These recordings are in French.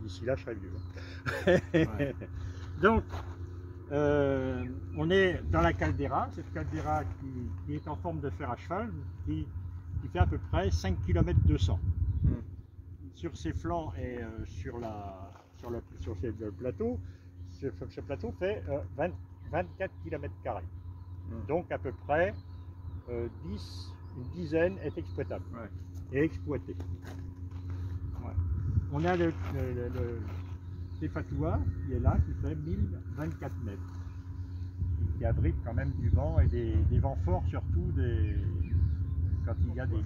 D'ici là, je serai vieux. Ouais. Donc, on est dans la caldeira, cette caldeira qui est en forme de fer à cheval, qui fait à peu près 5 km 200. Sur ses flancs et sur le plateau, ce plateau fait 24 km². Donc à peu près une dizaine est exploitable et exploité. Ouais. On a le Tefatoua qui est là, qui fait 1024 mètres, qui abrite quand même du vent et des vents forts, surtout quand il y a des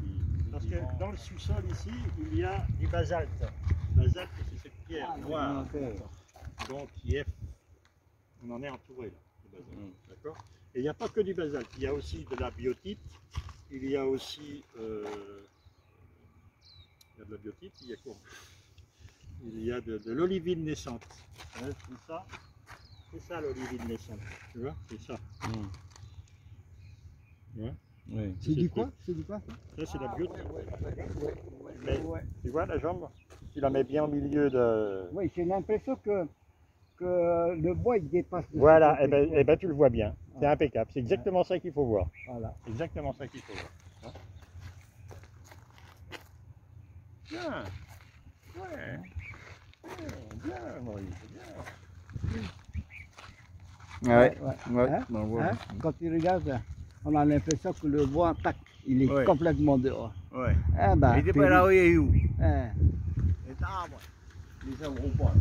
parce que dans le sous-sol ici, il y a du basalte. Le basalte, c'est cette pierre noire. Donc, on en est entouré là, de basalte. D'accord. Et il n'y a pas que du basalte, il y a aussi de la biotite, il y a aussi de la biotite, il y a quoi? Il y a de l'olivine naissante. C'est ça l'olivine naissante, tu vois, c'est ça. Ouais. Oui. C'est du quoi? C'est du quoi? Ça c'est la biotite. Tu vois la jambe? Tu la mets bien au milieu de... Oui, j'ai l'impression que le bois il dépasse. Voilà, et ben tu le vois bien. C'est impeccable. C'est exactement ça qu'il faut voir. Voilà. C'est exactement ça qu'il faut voir. Bien. Ouais. Bien, Maurice. Bien. Ouais. Hein? Bon, voilà. Hein? Quand tu regardes, on a l'impression que le bois, tac, il est complètement dehors. Ouais. Eh ben, Il était pas là où il est où? Hein. Les arbres. Les arbres au bois.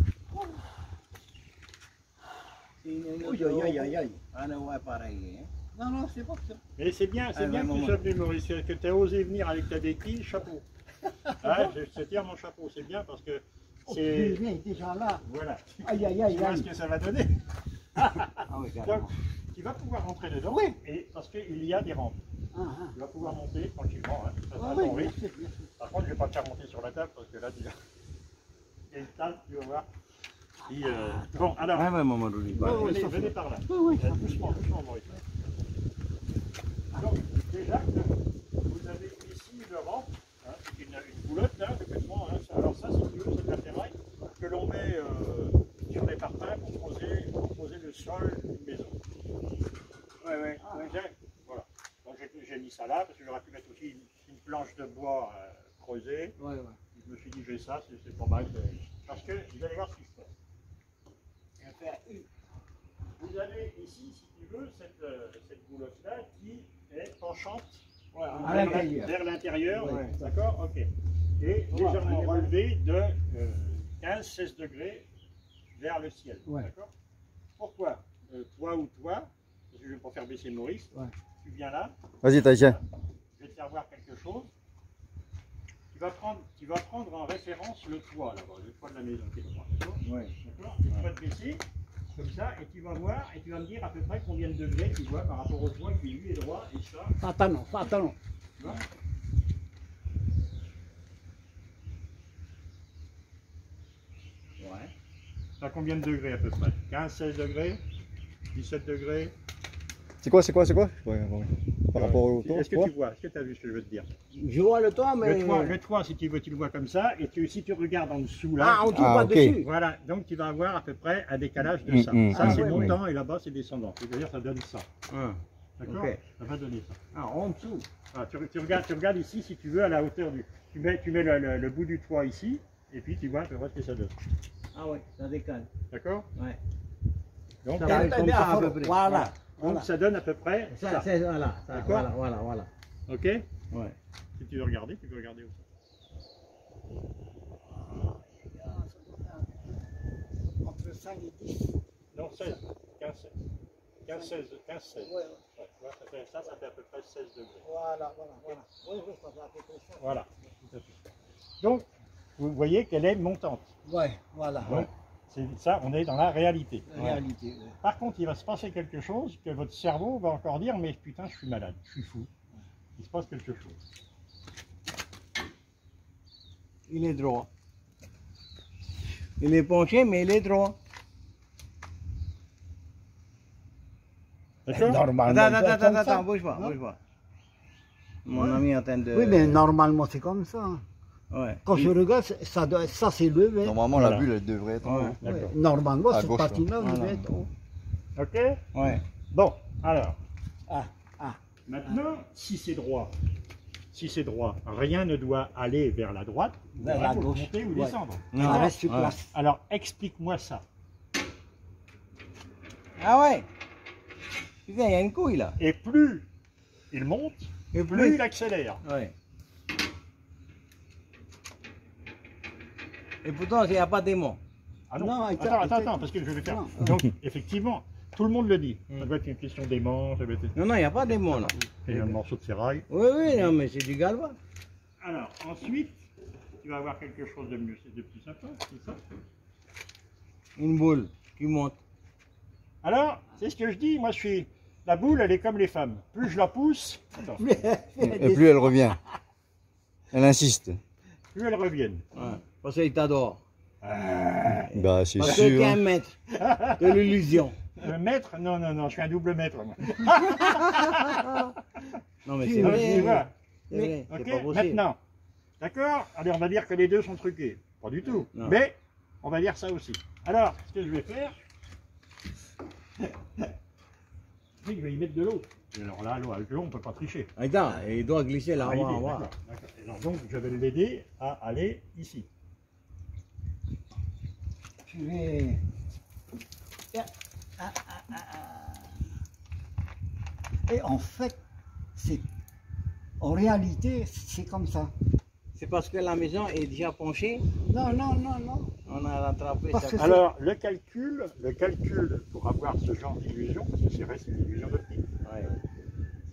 Aïe. Ah non, ouais, pareil. Non, non, c'est pas ça. Mais c'est bien que tu sois venu, Maurice, que tu as osé venir avec ta béquille, chapeau. Je tire mon chapeau, c'est bien parce que c'est... Il est déjà là. Voilà. Aïe. Tu vois ce que ça va donner. Oui, Donc, tu vas pouvoir rentrer dedans, parce qu'il y a des rampes. Tu vas pouvoir monter tranquillement, ça sera ton rythme. Par contre, je ne vais pas te faire monter sur la table parce que là, tu vas... Il y a une table, tu vas voir. Et, bon, alors, venez par là. Doucement, Maurice. Donc, déjà, vous avez ici une rampe, c'est une boulotte, de béton. Alors ça, si tu veux, c'est de la ferraille que l'on met sur des parpaings pour poser le sol d'une maison. Voilà. Donc j'ai mis ça là, parce que j'aurais pu mettre aussi une planche de bois creusée. Je me suis dit, j'ai ça, c'est pas mal. Parce que vous allez voir ce qui se passe. Vous avez ici, si tu veux, cette boulotte-là qui est penchante vers l'intérieur. D'accord. Ok. Et légèrement relevée de 15-16 degrés vers le ciel. D'accord. Pourquoi toi, parce que je vais pas faire baisser Maurice, tu viens là. Vas-y, Taïtien. Je vais te faire voir quelque chose. Tu vas prendre en référence le toit là-bas, le toit de la maison qui est droit. D'accord. Tu vas te baisser comme ça et tu vas voir et tu vas me dire à peu près combien de degrés tu vois par rapport au toit qui lui est droit et ça. Attends. Tu vois. À combien de degrés à peu près? 15-16 degrés? 17 degrés? C'est quoi? Par rapport au toit? Est-ce que tu vois? Est-ce que tu as vu ce que je veux te dire? Je vois le toit, mais... Le toit, si tu veux, tu le vois comme ça. Et si tu regardes en dessous là... on ne pas dessus. Voilà, donc tu vas avoir à peu près un décalage de ça. Ça c'est montant et là-bas c'est descendant. C'est-à-dire ça donne ça. D'accord. Ça va donner ça. En dessous. Tu regardes ici si tu veux à la hauteur du... Tu mets le bout du toit ici et puis tu vois à peu près ce que ça donne. Ça décale. D'accord. Donc, Voilà. Donc ça donne à peu près ça. Voilà. Ok. Si tu veux regarder, tu peux regarder où ça. Entre 5 et 10. Non, 16. 15-16. Ça fait à peu près 16 degrés. Voilà. Oui, ça fait à peu près ça. Voilà. Donc, vous voyez qu'elle est montante. Voilà. Donc, c'est ça, on est dans la réalité. Réalité. Par contre, il va se passer quelque chose que votre cerveau va encore dire, mais putain, je suis malade, je suis fou. Il se passe quelque chose. Il est droit. Il est penché, mais il est droit. D'accord. Normalement. Attends, bouge pas. Mon ami est en train de... Oui, mais normalement c'est comme ça. Ouais. Quand je regarde, ça c'est levé. Normalement, Voilà. la bulle, elle devrait être en haut. D'accord. Normalement, À cette gauche, partie-là là. devait être haut. Ok. Ouais. Bon, alors, Ah, maintenant, si c'est droit, rien ne doit aller vers la droite, Vers la pour gauche. monter ou Ouais. descendre. ça D'accord. reste sur Ouais. place. Alors, explique-moi ça. Ah ouais. Putain, il y a une couille là. Et plus il monte, Et plus il accélère. Ouais. Et pourtant, il n'y a pas d'aimant. Ah non, Non, attends, parce que je vais faire. Non. Donc, effectivement, tout le monde le dit. Mm. Ça doit être une question d'aimant, ça doit être Non, non, il n'y a pas d'aimant là. et un morceau de ferraille. Oui, oui, non, mais c'est du galva. Alors, ensuite, tu vas avoir quelque chose de mieux, c'est de plus sympa, c'est ça. Une boule qui monte. Alors, c'est ce que je dis, moi je suis. La boule, elle est comme les femmes. Plus je la pousse, attends, Et plus elle revient. Elle insiste. plus elles reviennent. Ouais. Parce qu'il t'adore. Bah, c'est Parce que tu sûr. es un maître de l'illusion. Maître? Non, non, non, je suis un double maître. Moi. Non, mais Tu c'est Non, vrai. tu vois. C'est vrai, c'est Ok, pas possible. maintenant. D'accord? Allez, on va dire que les deux sont truqués. Pas du tout. Non. Mais, on va dire ça aussi. Alors, ce que je vais faire, c'est que je vais y mettre de l'eau. Et alors là, l'eau, avec l'eau, on ne peut pas tricher. Attends, il doit glisser là, Ah, il est, on va voir. d'accord, d'accord. Et alors, donc, je vais l'aider à aller ici. Je vais. Et en fait, en réalité, c'est comme ça. C'est parce que la maison est déjà penchée, Non, non, non, non. on a rattrapé Parce ça. que- Alors, le calcul pour avoir ce genre d'illusion, parce que c'est vrai, c'est une illusion d'optique, Ouais.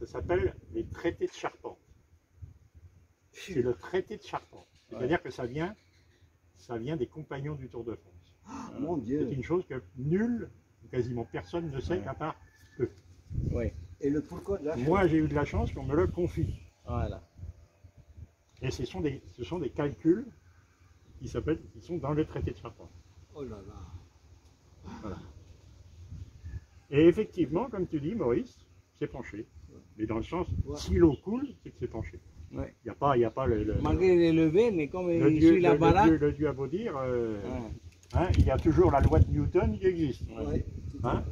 ça s'appelle les traités de Charpente. C'est le traité de Charpente. C'est-à-dire que ça vient des compagnons du Tour de France. Mon C'est Dieu. une chose que nul, ou quasiment personne ne sait, Ouais. à part eux. Oui, Et le pourquoi de la chose. Moi, j'ai eu de la chance qu'on me le confie. voilà. Et ce sont des calculs qui sont dans le traité de Charpente. Oh là là. Et effectivement, comme tu dis, Maurice, c'est penché. Mais dans le sens, Ouais. si l'eau coule, c'est que c'est penché. Ouais. Il n'y a pas le Malgré les levées, mais comme le il dieu, suit la le baraque. dieu- le dieu a beau dire, Ouais. hein, il y a toujours la loi de Newton qui existe. Ouais, c'est Hein? ça.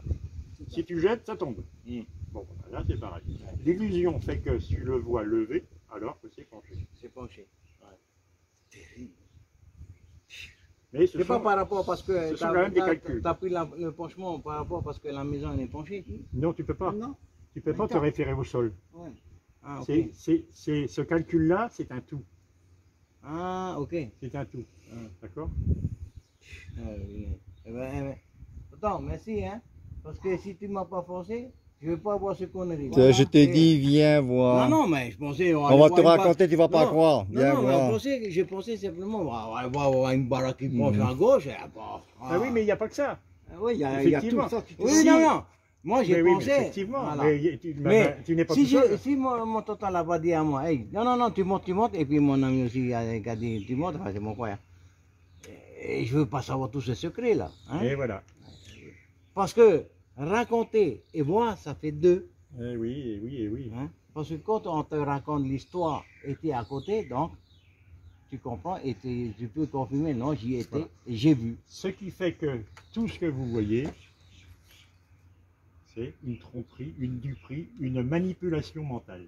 Si tu jettes, ça tombe. Mm. Bon, là c'est pareil. L'illusion fait que si tu le vois lever, alors que c'est penché. C'est penché. Terrible. Mais ce C'est pas sont- par rapport parce que ce sont quand même des calculs. t'as pris le penchement par rapport parce que la maison elle est penchée. Non, tu peux pas. Non. Tu peux pas te référer au sol. Ouais. Ah, ok. Ce calcul-là, c'est un tout. Ah, ok. C'est un tout. Ah. D'accord? Oui. Eh ben, attends, merci, hein. Parce que si tu m'as pas forcé, je vais pas avoir ce connerie. Je t'ai dit, viens voir. Non, non, mais je pensais. On va te raconter, tu vas pas Non, croire. Non, Viens non, mais voir. j'ai pensé simplement, on va voir une baraque qui penche à gauche. Et, Ah oui, mais il n'y a pas que ça. Oui, il y a tout Effectivement. ça. qui te- Oui, Si- non, non. Moi, j'ai Mais oui, mais pensé. effectivement. voilà. Mais Mais tu n'es pas si, tout seul. si mon tonton l'a pas dit à moi, hey, non, tu montes, et puis mon ami aussi a dit, tu montes, enfin, c'est mon frère. Et je veux pas savoir tous ces secrets là. Hein? Et voilà. Parce que raconter et voir, ça fait deux. Eh oui, eh oui, eh oui. Hein? Parce que quand on te raconte l'histoire et tu es à côté, donc tu comprends et tu peux confirmer, non, j'y étais Voilà. et j'ai vu. Ce qui fait que tout ce que vous voyez, c'est une tromperie, une duperie, une manipulation mentale.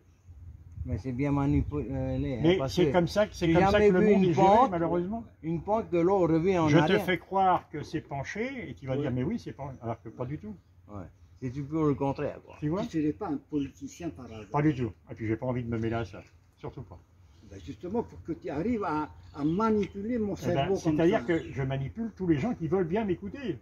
Mais c'est bien manipulé. hein, Mais parce c'est que comme ça que j'ai le jamais vu monde une est géré, pente. malheureusement. Une pente que l'eau revient en Je te arrière. fais croire que c'est penché et tu vas Oui. dire mais oui c'est penché, alors que pas du tout. Ouais. C'est toujours le contraire. Quoi. Tu vois? Tu ne serais pas un politicien par hasard. Pas du tout. Et puis j'ai pas envie de me mêler à ça, surtout pas. Ben, justement, pour que tu arrives à manipuler mon Eh ben, cerveau comme c'est-à-dire ça. que je manipule tous les gens qui veulent bien m'écouter.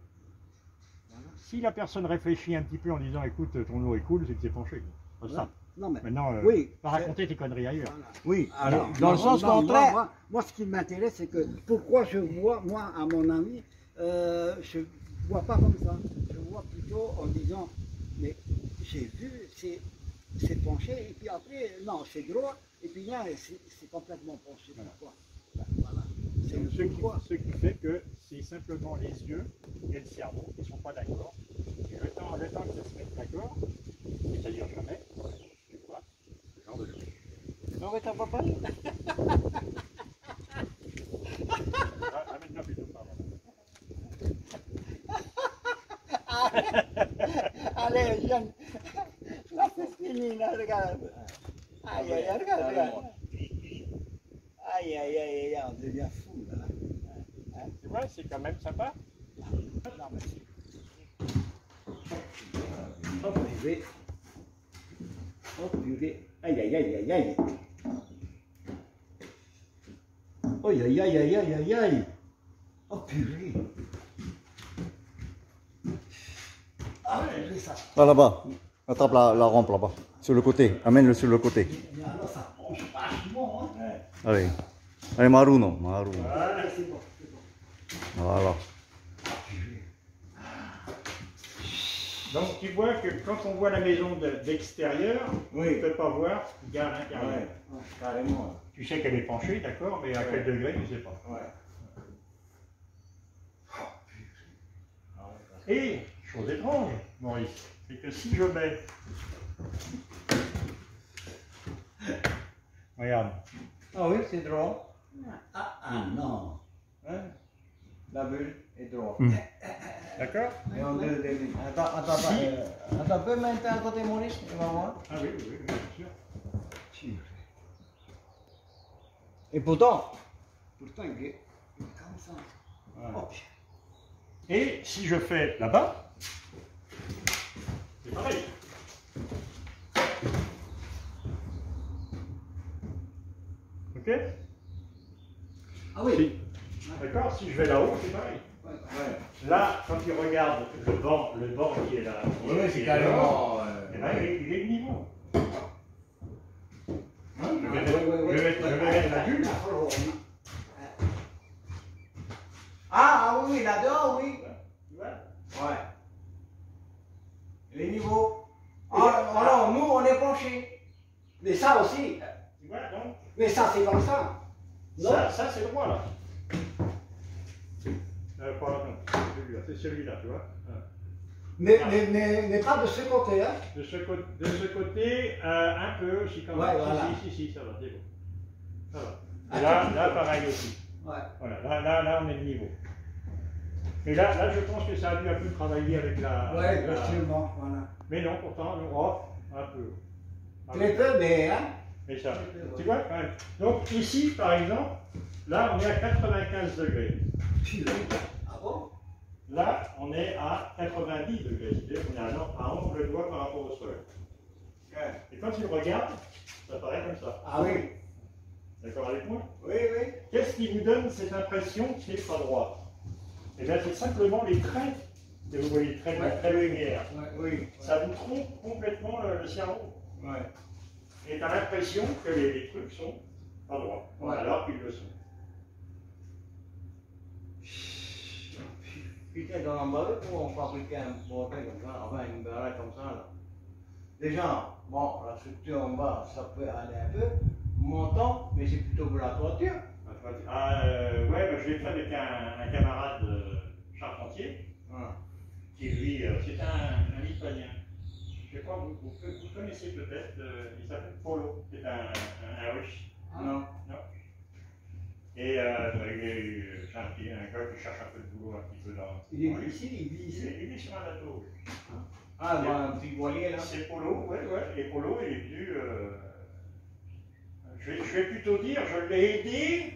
Voilà. Si la personne réfléchit un petit peu en disant écoute ton eau est cool, c'est que c'est penché. C'est Voilà. ça. Non, mais Maintenant, Oui, pas c'est- raconter tes conneries ailleurs. voilà. Oui, Alors, dans le non, sens non, contraire. Moi, ce qui m'intéresse, c'est que pourquoi je vois, moi, à mon ami, je ne vois pas comme ça. Je vois plutôt en disant, mais j'ai vu, c'est penché, et puis après, non, c'est droit, et puis là, c'est complètement penché. Voilà. Pourquoi? Ben, voilà. C'est le pourquoi. Ce qui fait que c'est simplement les yeux et le cerveau qui ne sont pas d'accord. Et le temps que ça se mette d'accord, c'est-à-dire jamais, tu vois, ce genre de choses. Non, mais t'as pas parlé. Allez, jeune. Là, c'est fini, là, regarde. Aïe, aïe, aïe, regarde, regarde. Aïe, aïe, aïe, aïe, on devient fou, là. Tu vois, c'est quand même sympa. Non, mais Oh purée. Oh purée. Aïe aïe aïe aïe aïe. Aïe aïe aïe aïe aïe aïe aïe. Oh purée. ah, purée, ça. Là, là-bas. Attrape la rampe là-bas. Sur le côté. Amène-le sur le côté. Mais alors, ça penche vachement, hein. Allez. Allez, Maruno. Maru. Voilà. C'est bon, c'est bon. Voilà. Donc tu vois que quand on voit la maison d'extérieur, Oui. tu ne peux pas voir ce qu'il y a à l'intérieur. Ouais, carrément. Tu sais qu'elle est penchée, d'accord, mais à quel degré, tu ne sais pas. Ouais. Et, chose étrange, Maurice, c'est que si je mets... Regarde, Ah oui, c'est drôle. Ah, non. Hein? La bulle est drôle. d'accord? Et on attends, attends, peux mettre à côté Maurice, il va voir. Ah oui, oui, oui, bien sûr. Et pourtant, Il est comme ça. Voilà. Oh, Et si je fais là-bas, c'est pareil. Ok? ah oui. Si. D'accord? Si je vais là-haut, c'est pareil. ouais. Là, quand tu regardes le banc qui est là, Oui, c'est qui est carrément. là, eh ben, il est de niveau. Hein, je vais mettre la bulle. Ah oui, là-dedans, oui. Tu vois? Ouais. Les niveaux. Alors, nous, on est penchés. Mais ça aussi. Tu vois, donc, Mais ça, c'est comme ça. Non. ça c'est droit là. C'est celui-là, tu vois. Mais pas de ce côté, hein. De ce côté, un peu aussi quand même. Ouais, voilà. Si, ça va, c'est bon. Ça va. Et là, pareil aussi. Ouais. Voilà, là, on est de niveau. Mais là, je pense que ça a dû un peu travailler avec la. Ouais, avec la- absolument, voilà. Mais non, pourtant, un peu. Très peu, mais, hein. Mais ça, tu vois, quand même. Donc ici, par exemple, là, on est à 95 degrés. Ah bon? Là, on est à 90 degrés. C'est-à-dire qu'on est à angle droit par rapport au sol. Et quand tu regardes, ça paraît comme ça. Ah oui. D'accord avec moi? Oui, oui. Qu'est-ce qui vous donne cette impression que c'est pas droit? Eh bien, c'est simplement les traits. Et vous voyez les traits de la traits lumière. Ouais, oui. Ça vous trompe complètement le cerveau. Ouais. Et tu as l'impression que les trucs sont pas droits. Ouais. Alors qu'ils le sont. Putain, dans l'embarras, pour on fabriquait un portail comme ça, enfin une baraque comme ça. Là. Déjà, bon, la structure en bas, ça peut aller un peu montant, mais c'est plutôt pour la toiture. Ouais, bah, je l'ai fait avec un camarade charpentier, Voilà. qui lui, c'est un Lituanien. Je sais pas, vous connaissez peut-être, il s'appelle Polo, c'est un russe. Non. Et c'est un gars qui cherche un peu de boulot un petit peu dans. Il est ici, il vit ici. Il est sur un bateau. Ah, bon, un petit voilier là. C'est Polo, ouais. Et Polo, il est venu. Je vais plutôt dire, je l'ai aidé,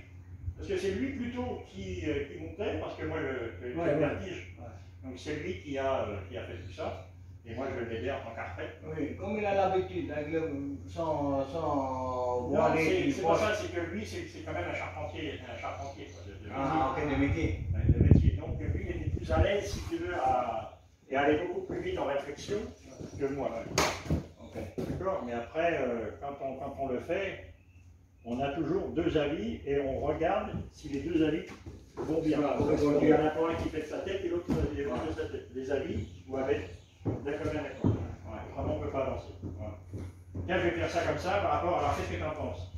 parce que c'est lui plutôt qui montait, parce que moi, j'ai le vertige. Ouais. Donc c'est lui qui a fait tout ça. Et moi, je l'ai aidé en tant qu'architecte. Oui, comme il a l'habitude, avec son Non, voilier. c'est pas ça, c'est que lui, c'est quand même un charpentier quoi, de métier. Ah, ok, de métier. De métier. Donc lui, il était plus à l'aise, si tu veux, et aller beaucoup plus vite en réflexion que moi. Ok. D'accord. Mais après, quand on le fait, on a toujours deux avis et on regarde si les deux avis vont bien. Il y en a pas un qui fait de sa tête et l'autre qui fait de sa tête. Les avis doivent être d'accord avec moi. Autrement, on ne peut pas avancer. Voilà. Tiens, je vais faire ça comme ça par rapport. Alors, qu'est-ce que tu en penses?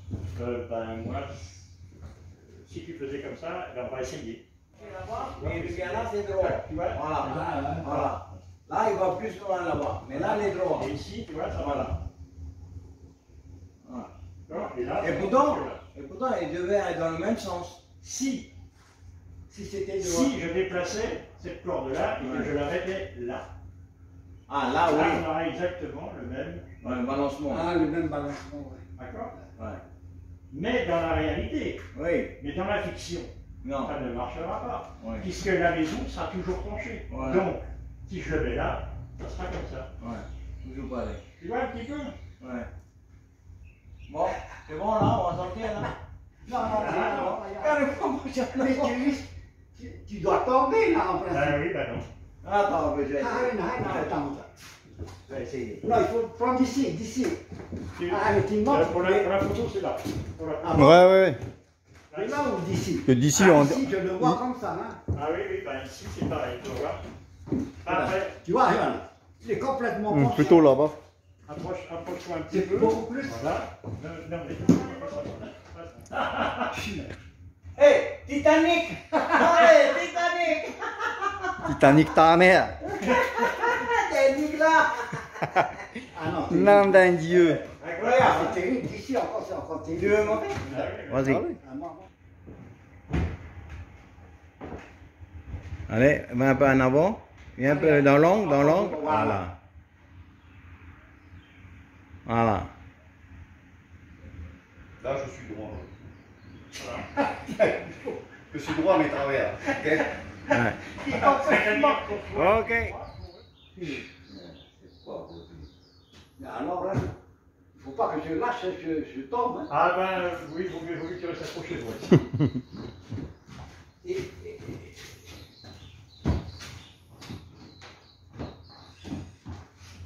Moi, si tu faisais comme ça, ben, on va essayer. Et puis là, c'est droit. Tu vois? Voilà. Là, il va plus loin là-bas. Mais là, il est droit. Et ici, tu vois, ça va là. Voilà. Et là, Et pourtant, il devait être dans le même sens. si Si c'était Si je déplaçais cette corde-là et que je la mettais là. Ah, là, Là, oui. on aura exactement le même. Ouais, balancement. Ah, le même balancement, ouais. D'accord? Ouais. Mais dans la réalité, Oui. mais dans la fiction, Non. ça ne marchera pas. Ouais. Puisque la maison sera toujours penchée. Ouais. Donc, si je le mets là, ça sera comme ça. Ouais. Toujours pareil. Tu vois un petit peu? Ouais. Bon, c'est bon là, on va sortir là. Non, non, non, Carrément, mais tu dois tomber là en Ah principe. oui, bah non. Attends, je vais Ah, essayer. non, attends. Je vais essayer. Non, il faut prendre d'ici, d'ici. Tu- Ah, mais tu montes. pour la photo, c'est là. Pour la- Ah, Ouais, ouais. mais là ou d'ici? Que d'ici, Ah, on. ici, je le vois comme ça, hein. Ah oui, oui, bah ici c'est pareil, tu vois. Après, Tu vois, regarde. Il est complètement penché. Plutôt là-bas. approche-toi un petit C'est peu. beaucoup plus. Voilà. Non, non, mais Hé, Titanic. Allez, Titanic. Titanic ta mère. Titanic là. Ah non, Nom d'un dieu. incroyable, c'est terrible. D'ici encore, c'est encore terrible. Tu veux monter? Vas-y. Ah, non, non. Allez, va un peu en avant. Viens un peu dans l'angle, dans l'angle. Voilà. Voilà. Là, je suis droit. Je suis droit, mais travers. Ok. Ouais. Ok. Alors là, il ne faut pas que je lâche, je tombe. Hein. Ah ben oui, il vaut mieux que tu restes accroché moi.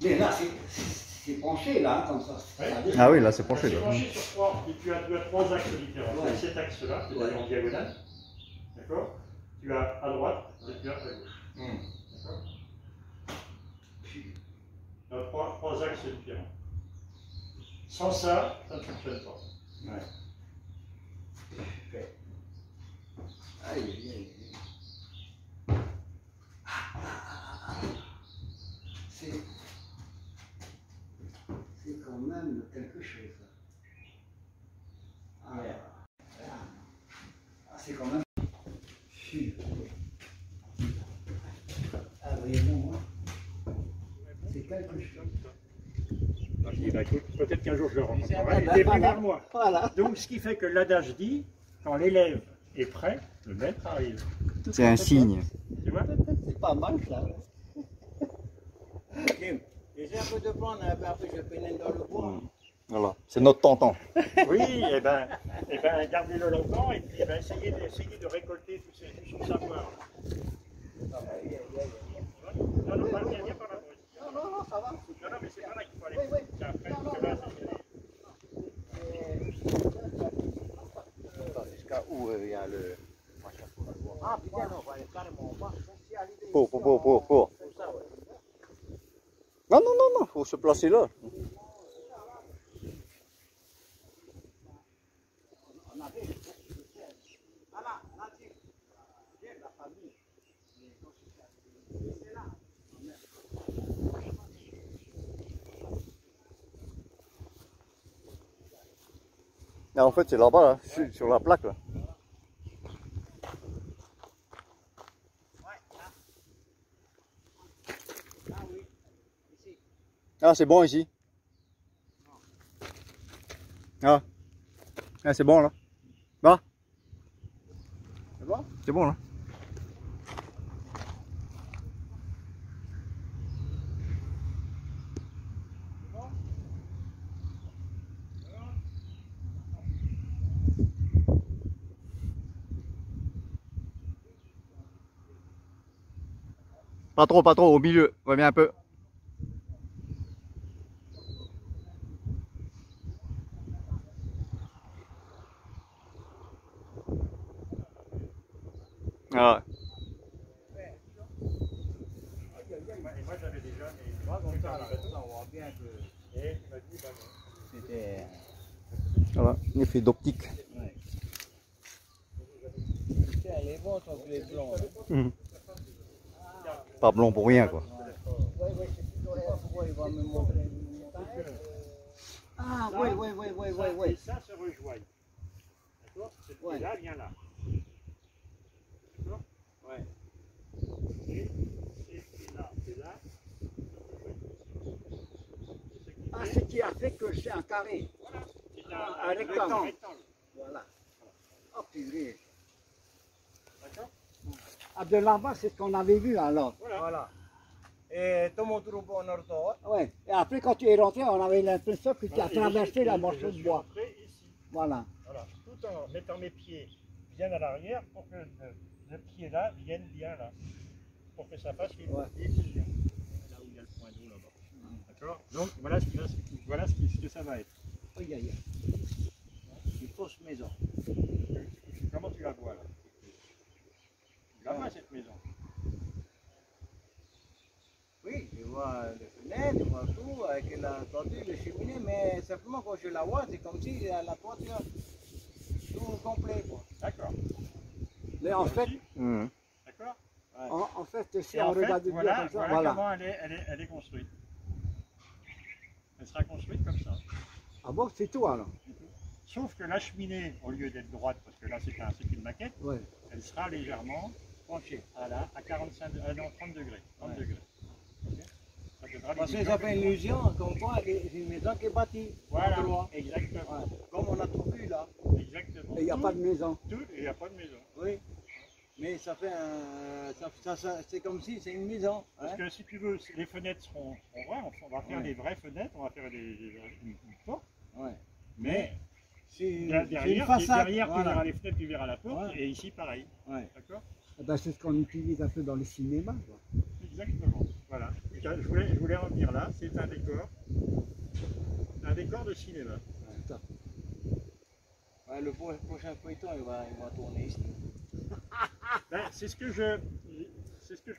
Mais là, c'est penché, là, hein, comme ça. Ouais. Ah oui, là, c'est penché. C'est Là. penché sur trois, et tu as trois axes différents. Ouais. Cet axe-là, c'est-à-dire en diagonale. D'accord? Tu as à droite et tu as à gauche. D'accord? Tu as trois axes différents. Sans ça, ça ne fonctionne pas. Ouais. Aïe, aïe, aïe. C'est quand même quelque chose. Ah, c'est quand même. Ah, vraiment, hein. C'est quelque chose. Bah, écoute, peut-être qu'un jour je le rencontrerai. Voilà, Il est venu voilà. vers moi. Voilà. Donc, ce qui fait que l'adage dit, quand l'élève est prêt, le maître arrive. C'est un signe. Tu vois? C'est pas mal ça. Kim, j'ai un peu de plan, après je pénètre dans le bois. Voilà. C'est notre tonton. Oui, et ben gardez-le longtemps et puis essayez de récolter tout ce savoir. Non, non, viens par là. Non, ça va. Non, non, mais c'est par là qu'il faut aller. Oui, oui. C'est après, parce que là, c'est... Jusqu'à où il y a le. Ah putain, non, on va aller carrément en bas. Pour. Non, non, non, non. Faut se placer là. Ah, en fait, c'est là-bas, là, sur la plaque. Là. Ah, c'est bon ici. Ah, ah c'est bon là. Bah. C'est bon? C'est bon là. Pas trop, au milieu. Reviens un peu. Ah. Et moi j'avais déjà mes bras comme ça, on voit bien que... Et il m'a dit, bah non. C'était. Voilà, effet d'optique. Tiens, les bons sont les blancs. Pas blond pour rien quoi. Pourquoi il va me montrer? Ah, oui. Et ça se rejoignent. D'accord? Cette Ouais. là vient là. D'accord? Ouais. Et là, et là. Ah, ce qui a fait que c'est un carré. Voilà. C'est Un un rectangle. rectangle. Voilà. Oh purée. D'accord? Ah, de là-bas, c'est ce qu'on avait vu alors. Voilà. Voilà. Et tomo trupo en orto. Ouais. Et après, quand tu es rentré, on avait l'impression que tu as Voilà, et traversé la je morceau de suis bois. rentré ici. Voilà. Voilà. Tout en mettant mes pieds bien à l'arrière pour que le pied là vienne bien là. Pour que ça fasse Ouais. une diffusion. Là où il y a le point d'eau là-bas. D'accord? Donc voilà ce que ça va être. Oui, aïe, aïe. Une fausse maison. Comment tu la vois là? Tu la vois cette maison? Oui, je vois les fenêtres, je vois tout, avec la toiture, les cheminées, mais simplement quand je la vois, c'est comme si la toiture, tout complet, quoi. D'accord. Mais en fait, Mhm. D'accord? en fait, si Et on en fait, regarde bien voilà, comme ça, voilà voilà. comment elle est construite. Elle sera construite comme ça. Ah bon, c'est tout alors? Sauf que la cheminée, au lieu d'être droite, parce que là c'est une maquette, Ouais. elle sera légèrement penchée à 45, non, 30 degrés. 30 Ouais. degrés. Ok. Ça donnera Parce que l'illusion ça fait que- une illusion, comme quoi c'est une maison qui est bâtie. Voilà, en droit. exactement. Ouais. Comme on a tout vu là. Exactement. Et il n'y a pas de maison. Tout, et il n'y a pas de maison. Oui. Mais ça fait c'est comme si c'est une maison. Parce Hein? que si tu veux, les fenêtres seront vraies, on va faire Ouais. des vraies fenêtres, on va faire une porte, Ouais. mais C'est une derrière, façade. derrière tu Voilà. verras les fenêtres, tu verras la porte, Ouais. et ici pareil. Ouais. D'accord? Eh ben, c'est ce qu'on utilise un peu dans les cinémas, quoi. Exactement. Voilà. Je voulais revenir là, c'est un décor de cinéma. Putain. Ouais, le prochain feuilleton, il va tourner ici. Ben, c'est ce que je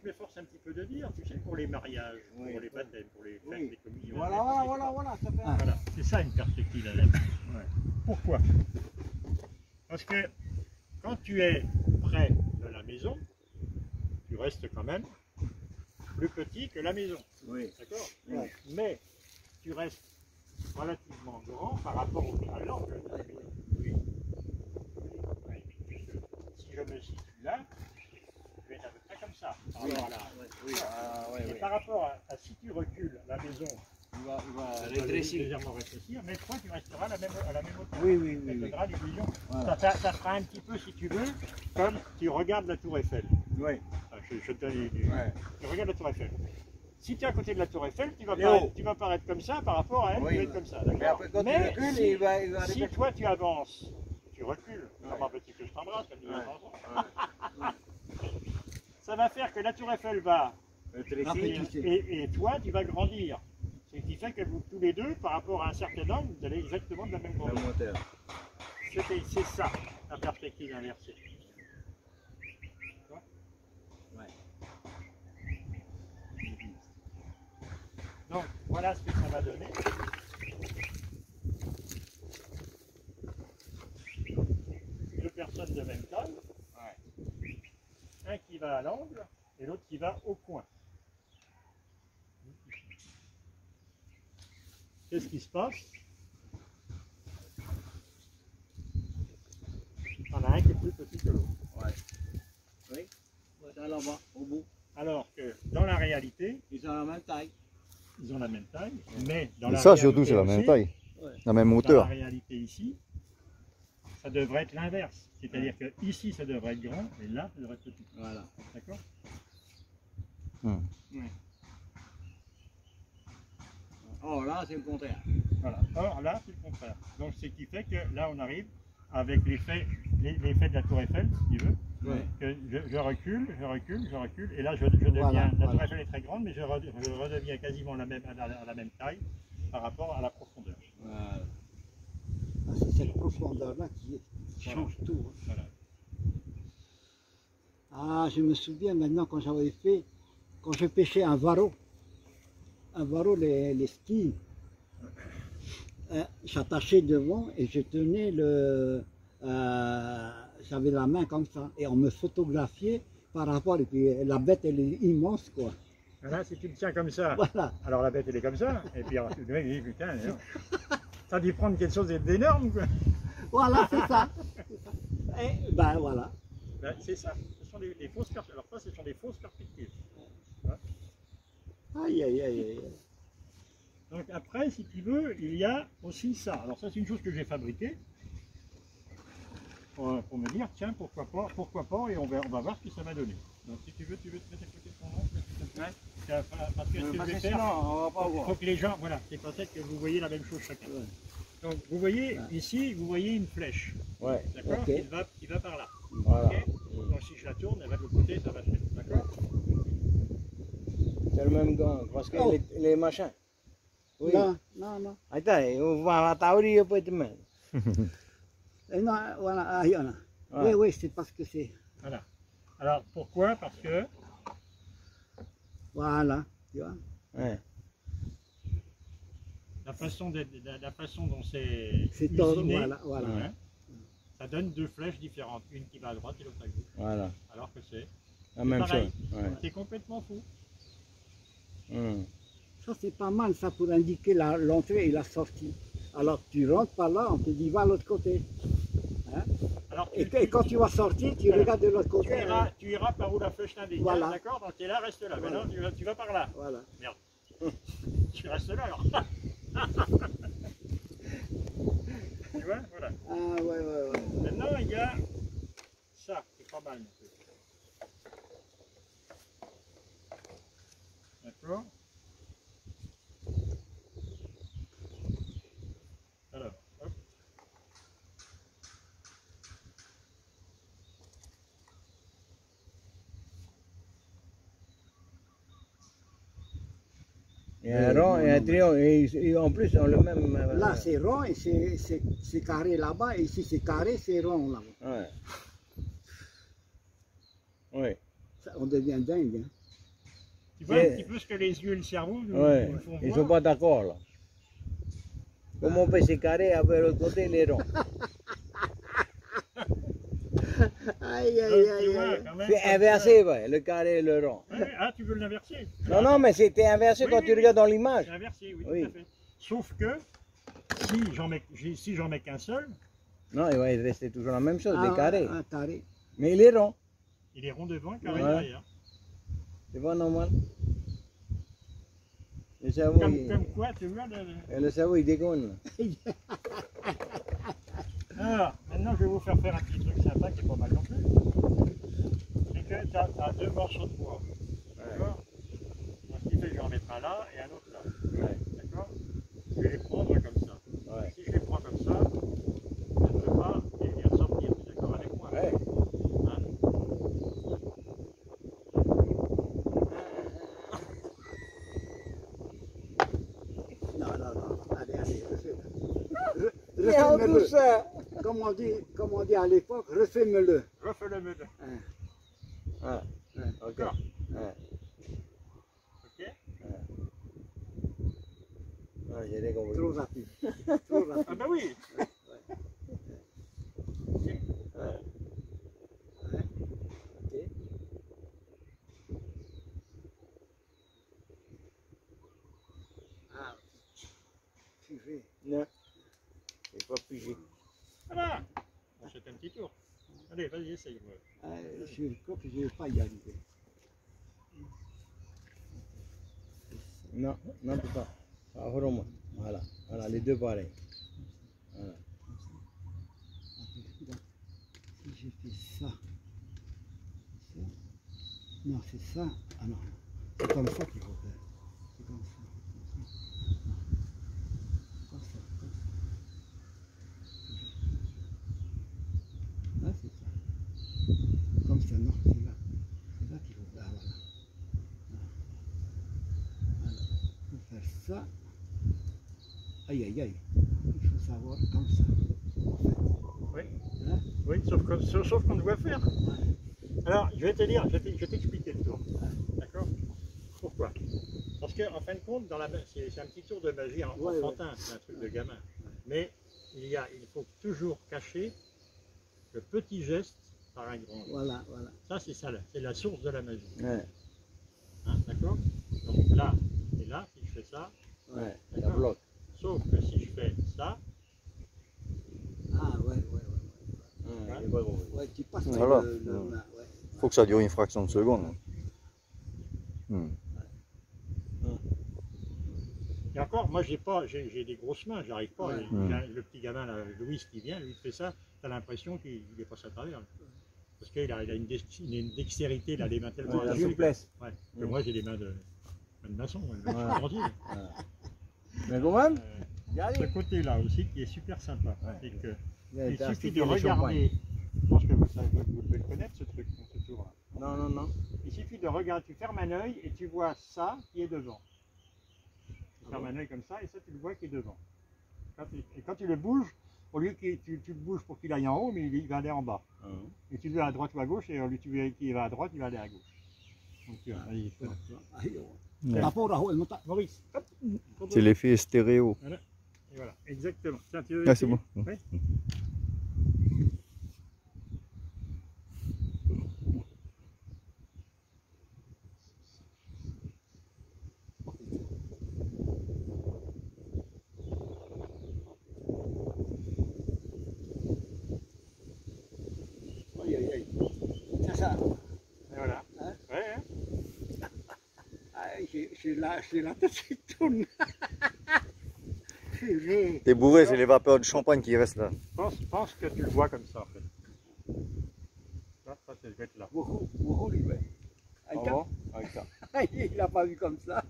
m'efforce un petit peu de dire, tu sais, pour les mariages, Oui. pour les baptêmes, pour les fêtes, Oui. les communions. Voilà, ça fait un... Voilà, c'est ça une perspective à mettre. Pourquoi? Parce que quand tu es près de la maison, tu restes quand même plus petit que la maison. Oui. D'accord? Oui. Mais tu restes relativement grand par rapport à l'angle de la maison. Oui. Si je me situe là, je vais être à peu près comme ça. Par Oui. rapport à la- Oui. Ah, ouais, Et ouais. par rapport à si tu recules la maison, Il va ça va rétrécir. légèrement rétrécir, mais toi tu resteras à la même hauteur. Oui, oui, Ça oui. te donnera l'illusion. Voilà. Ça fera un petit peu, si tu veux, comme tu regardes la tour Eiffel. Oui. Enfin, je te donne Ouais. tu regardes la tour Eiffel. Si tu es à côté de la tour Eiffel, tu vas Léo. paraître comme ça par rapport à elle, Oui. tu vas être comme ça. Mais D'accord? après, quand Mais tu recules, si- il va si arriver. toi tu avances, tu recules, Ouais. comment veux-tu que je t'embrasse, elle dit, Ouais. attention. Ça va faire que la tour Eiffel va Rétrécir. et toi tu vas grandir. Ce qui fait que vous tous les deux, par rapport à un certain angle, vous allez exactement de la même Le grandeur. moteur. C'est ça, la perspective inversée. Ouais. Donc voilà ce que ça va donner. Deux personnes de même taille. Un qui va à l'angle et l'autre qui va au coin. Qu'est-ce qui se passe? Il y en a un qui est plus petit que l'autre. Oui. Voilà là-bas, au bout. Alors que dans la réalité, Ils ont la même taille. ils ont la même taille, mais dans Et la ça, réalité surtout, c'est la même aussi, taille. Ouais. La même Dans la hauteur. réalité ici, ça devrait être l'inverse. C'est-à-dire que ici, ça devrait être grand, et là, ça devrait être petit. Voilà. D'accord? Oh, là, c'est le contraire. Voilà. Or là, c'est le contraire. Donc, ce qui fait que là, on arrive avec l'effet de la tour Eiffel, si tu veux, Ouais. que je recule, et là, je deviens, Voilà, la tour voilà. Eiffel est très grande, mais je redeviens quasiment à la même taille par rapport à la profondeur. Voilà. Ah, c'est cette profondeur-là qui change tout. Hein. Voilà. Ah, je me souviens maintenant quand j'avais fait, quand je pêchais un varro, les skis, j'attachais devant et je tenais j'avais la main comme ça et on me photographiait par rapport, et puis la bête elle est immense quoi. Voilà, si tu me tiens comme ça, Voilà, alors la bête elle est comme ça, et puis alors, le mec il dit putain, t'as dû prendre quelque chose d'énorme quoi. voilà c'est ça. Et ben voilà. Ben, c'est ça, ce sont des fausses perspectives. Alors ça, ce sont des fausses perspectives. Aïe, aïe, aïe, aïe. Donc après, si tu veux, il y a aussi ça. Alors ça, c'est une chose que j'ai fabriquée pour me dire, tiens, pourquoi pas, et on va voir ce que ça va donner. Donc si tu veux te mettre à côté de ton oncle, s'il te plaît. Parce que ce que je vais faire, on va pas il faut que les gens, voilà, c'est peut-être que vous voyez la même chose chacun. Donc vous voyez ici, vous voyez une flèche, Ouais. d'accord, Ok. qui va par là. Voilà. Ok. Donc si je la tourne, elle va de l'autre côté, ça va se mettre, d'accord. C'est le même gant, parce que Oh. les machins. Oui. Non, non, non. Attends, on va t'avoir peut-être même. Non, voilà, ah, il y en a. Oui, Ouais. oui, c'est parce que c'est. Voilà. Alors pourquoi? Parce que Voilà, tu vois. Ouais. la façon dont c'est C'est tordu, usiné, voilà, voilà. hein, ça donne deux flèches différentes, une qui va à droite et l'autre à gauche, Voilà. alors que c'est La même pareil. chose. Ouais. C'est complètement fou. Ça, c'est pas mal, ça, pour indiquer l'entrée et la sortie. Alors, tu rentres par là, on te dit, va à l'autre côté. Hein? Alors, Et quand tu vas sortir, tu regardes de l'autre côté. tu iras par où la flèche t'indique, Voilà. hein, d'accord? Donc tu es là, reste là. Voilà. Maintenant, tu vas par là. Voilà. Tu restes là alors. Tu vois, voilà. Ah, ouais, ouais, ouais. Maintenant, il y a ça, c'est pas mal. D'accord? Alors, hop. Il y a un rond et un triangle, et en plus, on le même. Là, c'est rond et c'est carré là-bas. Et ici, c'est carré, c'est rond là-bas. Ouais. Oui. Ça, on devient dingue. Hein. Tu vois un petit peu ce que les yeux et le cerveau nous Ouais. font Ils voir. sont pas d'accord là. Comment on peut se carré avec l'autre côté, les ronds? Aïe, aïe, Donc, tu aïe, vois, aïe. quand même, C'est ça- inversé, ouais, le carré et le rond. Ouais, ah, tu veux l'inverser? Non, non, mais c'était inversé Oui, quand oui, tu oui. regardes dans l'image. C'est inversé, oui, Oui. tout à fait. Sauf que si j'en mets qu'un seul, Non, il va rester toujours la même chose, Ah, des carrés. un carré. Mais il est rond. il est rond devant et carré Ouais. derrière. C'est pas normal. Le cerveau, Comme quoi, tu vois. le cerveau, il dégonne. Là. Alors, maintenant, je vais vous faire un petit truc sympa qui est pas mal non plus. C'est que tu as deux morceaux de bois. D'accord? Donc, ce qui fait que je vais en mettre un là et un autre là. Ouais. D'accord? Je vais les prendre comme ça. Ouais. Si je les prends comme ça, je ne peux pas les ressortir. Tu es d'accord avec moi? Ouais. Hein? Non, non, non. Allez, allez, Mais en refais-le. douceur. Comme on dit à l'époque, refais-le. Refais-le me deux. Ouais. Ouais. Ok. D'accord. Ouais. Ok? Ouais, j'ai rien compris. Trop rapide. Trop rapide. Ah bah oui! Ok. Ah, purée. Non. C'est pas pigé. Voilà! On fait un petit tour. Allez, vas-y, essaye. Ah, je crois que je ne vais pas y arriver. Non, non, pas. Ah, vraiment. Voilà. Voilà, les deux pareils. Voilà. Si je fais ça, non, c'est ça. Ah non, c'est comme ça qu'il faut faire. C'est comme ça. Comme ça. Comme ça. Là, c'est ça. Comme ça, non, c'est là. C'est là qu'il faut faire. Voilà. Voilà. Il faut faire ça. Aïe, aïe, aïe. Il faut savoir comme ça. Oui. Hein? Oui, sauf qu'on doit faire. Alors, je vais te dire, je vais t'expliquer le tour. D'accord? Pourquoi? Parce qu'en fin de compte, c'est un petit tour de magie enfantin, c'est un truc de gamin. Mais il faut toujours cacher le petit geste par un grand. Voilà, voilà. Ça, c'est ça, c'est la source de la magie. Ouais. Hein, d'accord? Donc là, et là, si je fais ça, Ouais. Ça d'accord? bloque. Sauf que si je fais ça, Ah, ouais, ouais, ouais. Ouais, j'ai pas compris. Ouais, tu passes Voilà. ouais. Faut que ça dure une fraction de seconde. Et encore, moi j'ai des grosses mains, j'arrive pas. Ouais. Le petit gamin, là, Louis, qui vient, lui fait ça, tu as l'impression qu'il est passé à travers. Parce qu'il a une dextérité, il a des mains tellement La agiles. souplesse. Ouais, que moi j'ai des mains de maçon, Ouais. entier. Mais quand même, Ce côté-là aussi qui est super sympa. Ouais. C'est que il il t'a suffit acheté de des champagnes. regarder, je pense que vous devez le connaître ce truc, ce tour-là. Non, non, non. Il suffit de regarder, tu fermes un œil et tu vois ça qui est devant. Tu fermes un œil comme ça et ça tu le vois qui est devant. Et quand tu le bouges, au lieu que tu le bouges pour qu'il aille en haut, mais il va aller en bas. Et tu le veux à droite ou à gauche, et au lieu que tu veux qu'il va à droite, il va aller à gauche. Donc tu vois, il faut... Maurice, hop, C'est l'effet stéréo. et voilà, exactement. Tiens, tu veux Ah, c'est essayer? bon. Oui. C'est ça. Et voilà. Hein? Ouais, hein. J'ai la tête qui tourne. Purée. T'es bourré, c'est les vapeurs de champagne qui restent là. Pense que tu le vois comme ça en fait. Ça c'est bête là. Beaucoup lui, ouais. Ah bon? Avec ça. Il n'a pas vu comme ça.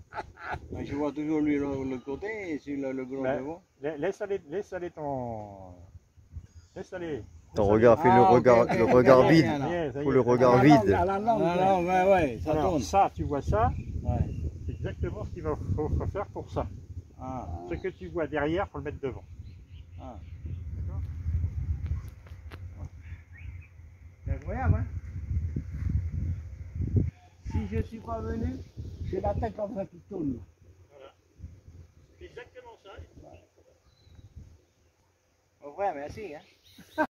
Je vois toujours lui le côté et sur le gros Ben, devant. Laisse aller ton... Laisse aller. Ton regard, fais Ah, le ok, regard, ok, le ok, regard ok, vide. alors. Faut le regard vide. À la langue, Non, non, ouais, ça Alors, tourne. ça, tu vois ça, Ouais. c'est exactement ce qu'il faut faire pour ça. Ah, Ce que tu vois derrière, il faut le mettre devant. ah. D'accord? C'est incroyable, hein? Si je suis pas venu, j'ai la tête comme ça qui tourne. C'est exactement ça. mon frère, merci, hein?